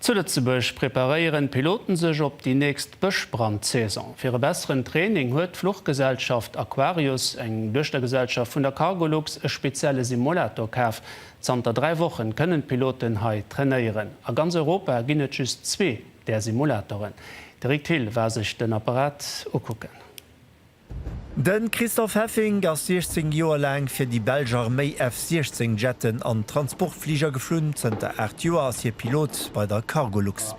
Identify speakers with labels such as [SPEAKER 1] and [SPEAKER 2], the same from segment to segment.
[SPEAKER 1] Zu Lützeburg präparieren Piloten sich op die nächst Bëschbrandsaison. Für ihre besseren Training huet Fluchtgesellschaft Aquarius eng Töchtergesellschaft von der Cargolux e spezielle Simulator kaf. Zanter 3 Wochen können Piloten hai trainieren. A ganz Europa ginnet just 2 der Simulatoren. Direkt Hill war sich den Apparat ukucken.
[SPEAKER 2] Den Christoph Heffing ass 16 Joer lang fir die Belger Armee F-16 Jetten an Transportflieger geflünnt sind der 8 Joer as hier Pilot bei der Cargolux.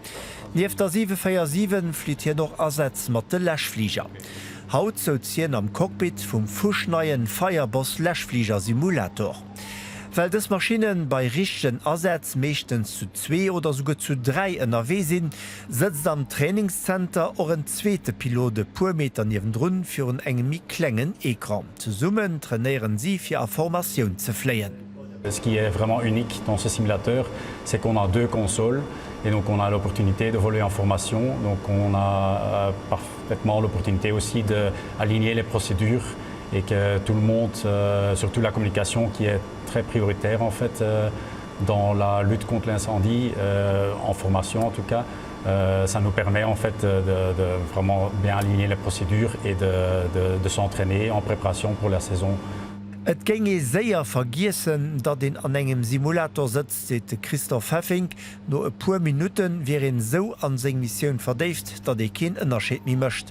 [SPEAKER 2] Nief der 747 fliet hier noch ersetzt mat de Lächflieger. Haut zo zien am Cockpit vum fuschneien Firerbus Lächflieger Simulator. Weil des Maschinen bei richten Ersetz mechtens zu 2 oder sogar zu 3 NRW sinn, setzt am Trainingscenter auch ein zweite Pilote pur Meter neben für einen engen mi klengen Ekran. Zu summen trainieren sie für eine Formation zu fliehen.
[SPEAKER 3] Ce qui est vraiment unique dans ce simulateur, c'est qu'on a 2 consoles et donc on a l'opportunité de voler en formation. Donc on a parfaitement l'opportunité aussi d'aligner les procédures et que tout le monde, surtout la communication qui est très prioritaire en fait dans la lutte contre l'incendie, en formation en tout cas, ça nous permet en fait de vraiment bien aligner les procédures et de s'entraîner en préparation pour la saison.
[SPEAKER 2] Et ginge séier vergiessen, dat den an engem Simulator sitzt, seit Christoph Heffing, no e puer Minuten wären so an seg Missionioun verdeift, dat kein Ënnerscheet mi mëcht.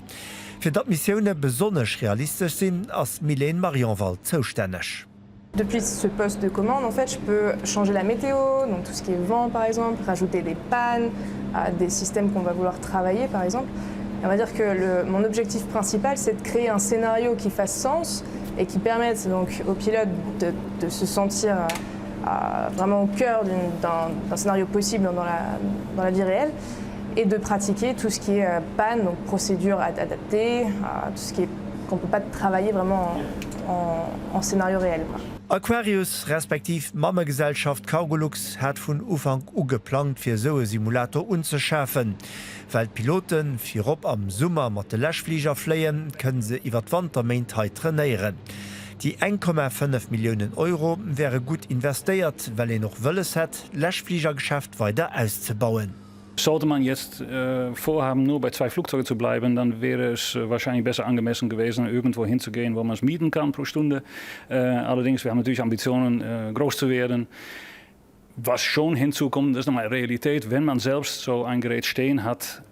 [SPEAKER 2] Für dat Missionen besonders realistisch sind, als Mylène Marienwald zuständig.
[SPEAKER 4] Depuis ce poste de commande, en fait, je peux changer la météo, donc tout ce qui est vent par exemple, rajouter des pannes à des systèmes qu'on va vouloir travailler par exemple. Et on va dire que mon objectif principal, c'est de créer un scénario qui fasse sens et qui permette donc aux pilotes de se sentir vraiment au cœur d'un scénario possible dans la vie réelle. Et de pratiquer tout ce qui est panne, donc procédures adaptées, tout ce qui est qu'on ne peut pas travailler vraiment en scénario réel.
[SPEAKER 2] Aquarius respektiv Mammegesellschaft Cargolux hat vun Ufang ugeplant fir soe Simulator unzuschafen. Weil Piloten firop am Summer mat de Lächflieger fleien, können se iwwer d'Wantermainheit trainieren. Die 1,5 Millionen Euro wäre gut investiert, weil noch wëlles hat, Lächfliegergeschäft weiter auszubauen.
[SPEAKER 5] Sollte man jetzt vorhaben, nur bei 2 Flugzeugen zu bleiben, dann wäre es wahrscheinlich besser angemessen gewesen, irgendwo hinzugehen, wo man es mieten kann pro Stunde. Allerdings, wir haben natürlich Ambitionen, groß zu werden. Was schon hinzukommt, das ist nochmal Realität. Wenn man selbst so ein Gerät stehen hat,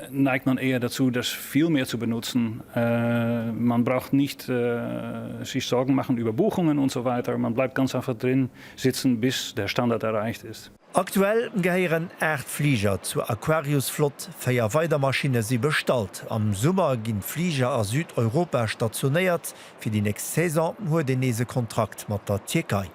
[SPEAKER 5] neigt man eher dazu, das viel mehr zu benutzen. Man braucht nicht sich Sorgen machen über Buchungen und so weiter. Man bleibt ganz einfach drin sitzen, bis der Standard erreicht ist.
[SPEAKER 2] Aktuell geheieren 8 Flieger zur Aquarius-Flott, 4 Weitermaschine sie bestalt. Am Sommer ginn Flieger a Südeuropa stationiert. Für die nächste Saison huet den nächste Kontrakt mit der Türkei.